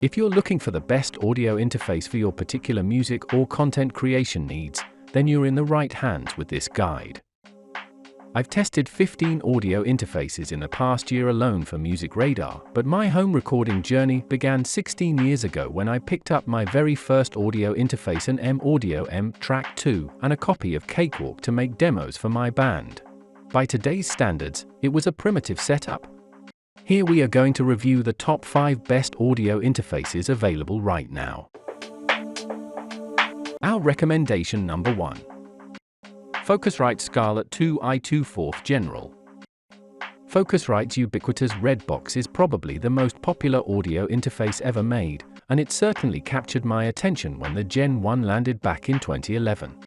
If you're looking for the best audio interface for your particular music or content creation needs, then you're in the right hands with this guide. I've tested 15 audio interfaces in the past year alone for Music Radar, but my home recording journey began 16 years ago when I picked up my very first audio interface, an M-Audio M-Track 2, and a copy of Cakewalk to make demos for my band. By today's standards, it was a primitive setup. Here we are going to review the top 5 best audio interfaces available right now. Our recommendation number 1. Focusrite Scarlett 2i2 4th General. Focusrite's ubiquitous red box is probably the most popular audio interface ever made, and it certainly captured my attention when the Gen 1 landed back in 2011.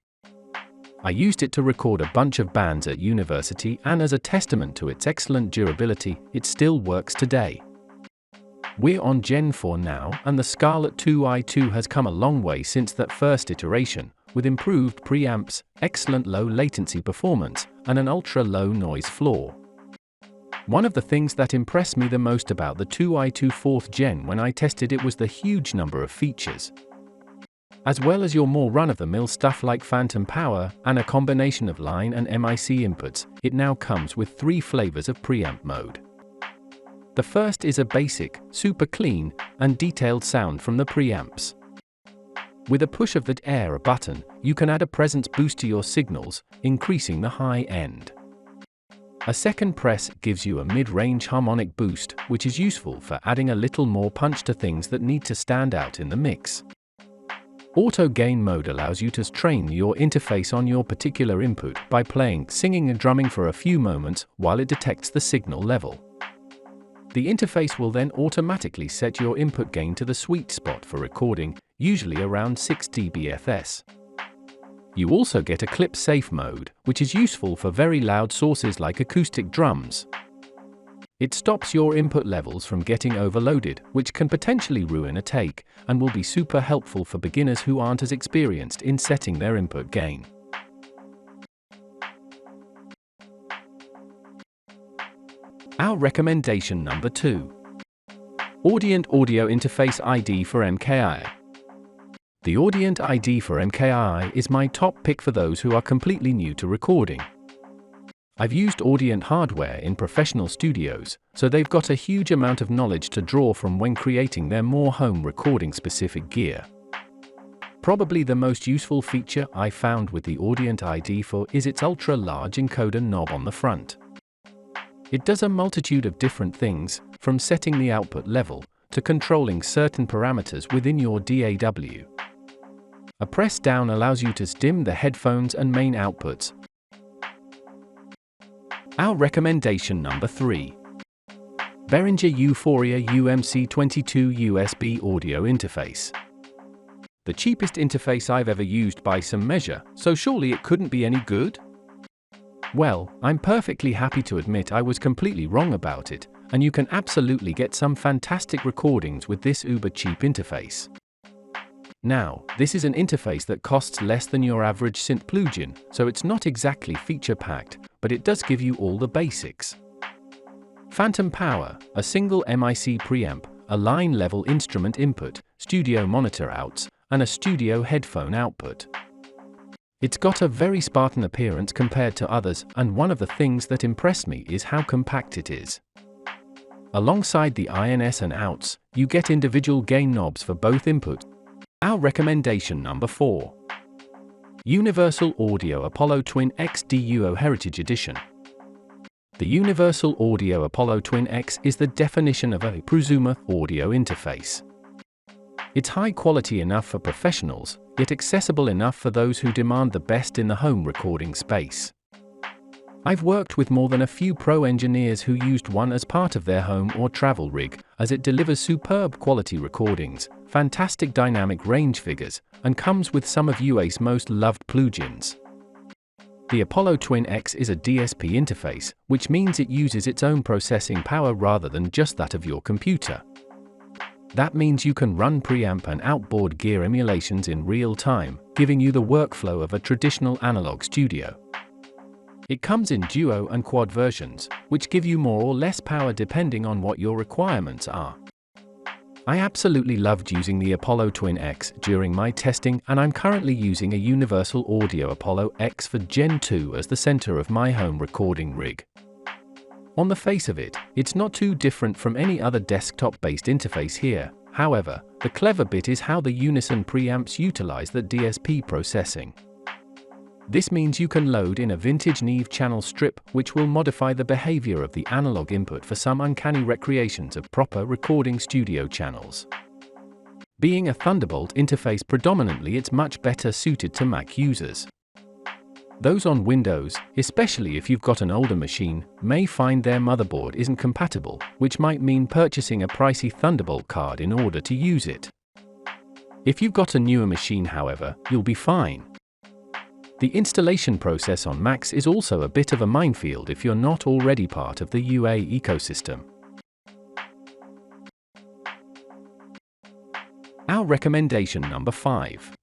I used it to record a bunch of bands at university, and as a testament to its excellent durability, it still works today. We're on Gen 4 now, and the Scarlett 2i2 has come a long way since that first iteration, with improved preamps, excellent low latency performance, and an ultra-low noise floor. One of the things that impressed me the most about the 2i2 4th Gen when I tested it was the huge number of features. As well as your more run-of-the-mill stuff like phantom power and a combination of line and MIC inputs, it now comes with 3 flavors of preamp mode. The first is a basic, super clean, and detailed sound from the preamps. With a push of the Air button, you can add a presence boost to your signals, increasing the high end. A second press gives you a mid-range harmonic boost, which is useful for adding a little more punch to things that need to stand out in the mix. Auto gain mode allows you to train your interface on your particular input by playing, singing and drumming for a few moments while it detects the signal level. The interface will then automatically set your input gain to the sweet spot for recording, usually around 6 dBFS. You also get a clip-safe mode, which is useful for very loud sources like acoustic drums. It stops your input levels from getting overloaded, which can potentially ruin a take, and will be super helpful for beginners who aren't as experienced in setting their input gain. Our recommendation number 2. Audient Audio Interface ID for MKI. The Audient ID for MKI is my top pick for those who are completely new to recording. I've used Audient hardware in professional studios, so they've got a huge amount of knowledge to draw from when creating their more home recording specific gear. Probably the most useful feature I found with the Audient ID4 is its ultra-large encoder knob on the front. It does a multitude of different things, from setting the output level, to controlling certain parameters within your DAW. A press down allows you to dim the headphones and main outputs. Our recommendation number 3. Behringer U-Phoria UMC22 USB Audio Interface. The cheapest interface I've ever used by some measure, so surely it couldn't be any good? Well, I'm perfectly happy to admit I was completely wrong about it, and you can absolutely get some fantastic recordings with this uber-cheap interface. Now, this is an interface that costs less than your average synth plugin, so it's not exactly feature-packed, but it does give you all the basics. Phantom power, a single MIC preamp, a line-level instrument input, studio monitor outs, and a studio headphone output. It's got a very Spartan appearance compared to others, and one of the things that impressed me is how compact it is. Alongside the INS and outs, you get individual gain knobs for both inputs. Our recommendation number 4. Universal Audio Apollo Twin X Duo Heritage Edition. The Universal Audio Apollo Twin X is the definition of a prosumer audio interface. It's high quality enough for professionals, yet accessible enough for those who demand the best in the home recording space. I've worked with more than a few pro engineers who used one as part of their home or travel rig, as it delivers superb quality recordings, fantastic dynamic range figures, and comes with some of UA's most loved plugins. The Apollo Twin X is a DSP interface, which means it uses its own processing power rather than just that of your computer. That means you can run preamp and outboard gear emulations in real time, giving you the workflow of a traditional analog studio. It comes in duo and quad versions, which give you more or less power depending on what your requirements are. I absolutely loved using the Apollo Twin X during my testing, and I'm currently using a Universal Audio Apollo X for Gen 2 as the center of my home recording rig. On the face of it, it's not too different from any other desktop-based interface here. However, the clever bit is how the Unison preamps utilize the DSP processing. This means you can load in a vintage Neve channel strip, which will modify the behavior of the analog input for some uncanny recreations of proper recording studio channels. Being a Thunderbolt interface predominantly, it's much better suited to Mac users. Those on Windows, especially if you've got an older machine, may find their motherboard isn't compatible, which might mean purchasing a pricey Thunderbolt card in order to use it. If you've got a newer machine, however, you'll be fine. The installation process on Macs is also a bit of a minefield if you're not already part of the UA ecosystem. Our recommendation number 5.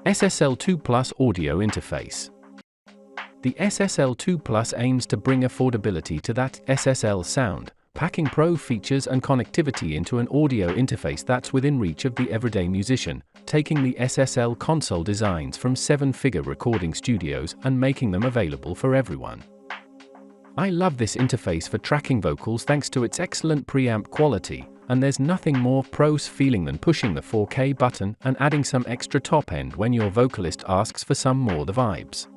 SSL2 Plus Audio Interface. The SSL2 Plus aims to bring affordability to that SSL sound, packing pro features and connectivity into an audio interface that's within reach of the everyday musician, taking the SSL console designs from seven-figure recording studios and making them available for everyone. I love this interface for tracking vocals thanks to its excellent preamp quality, and there's nothing more pros feeling than pushing the 4K button and adding some extra top end when your vocalist asks for some more the vibes.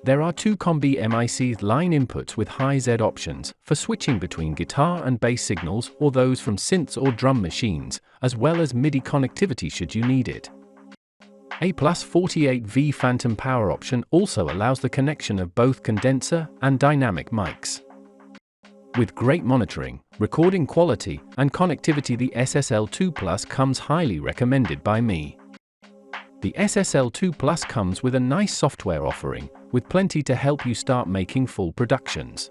There are two Combi MIC line inputs with high Z options for switching between guitar and bass signals or those from synths or drum machines, as well as MIDI connectivity should you need it. A +48V phantom power option also allows the connection of both condenser and dynamic mics. With great monitoring, recording quality, and connectivity, the SSL2 Plus comes highly recommended by me. The SSL2 Plus comes with a nice software offering, with plenty to help you start making full productions.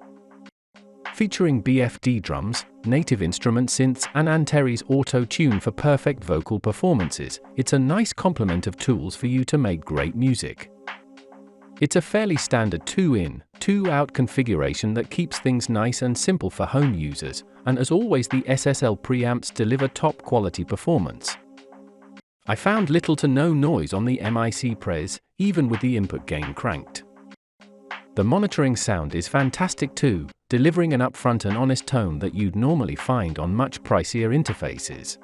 Featuring BFD drums, Native Instrument synths, and Antares Auto-Tune for perfect vocal performances, it's a nice complement of tools for you to make great music. It's a fairly standard 2-in, 2-out configuration that keeps things nice and simple for home users, and as always, the SSL preamps deliver top quality performance. I found little to no noise on the MIC pres, even with the input gain cranked. The monitoring sound is fantastic too, delivering an upfront and honest tone that you'd normally find on much pricier interfaces.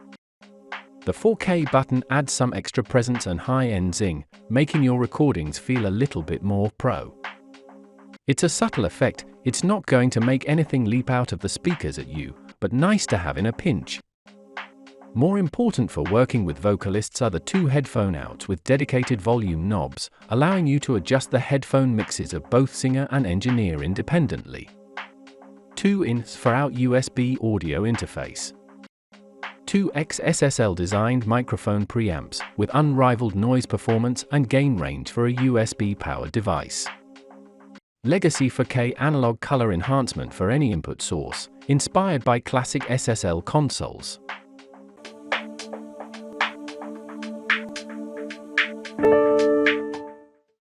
The 4K button adds some extra presence and high-end zing, making your recordings feel a little bit more pro. It's a subtle effect, it's not going to make anything leap out of the speakers at you, but nice to have in a pinch. More important for working with vocalists are the two headphone outs with dedicated volume knobs, allowing you to adjust the headphone mixes of both singer and engineer independently. 2-ins for out USB audio interface. 2 XSSL designed microphone preamps with unrivaled noise performance and gain range for a USB powered device. Legacy 4K analog color enhancement for any input source, inspired by classic SSL consoles.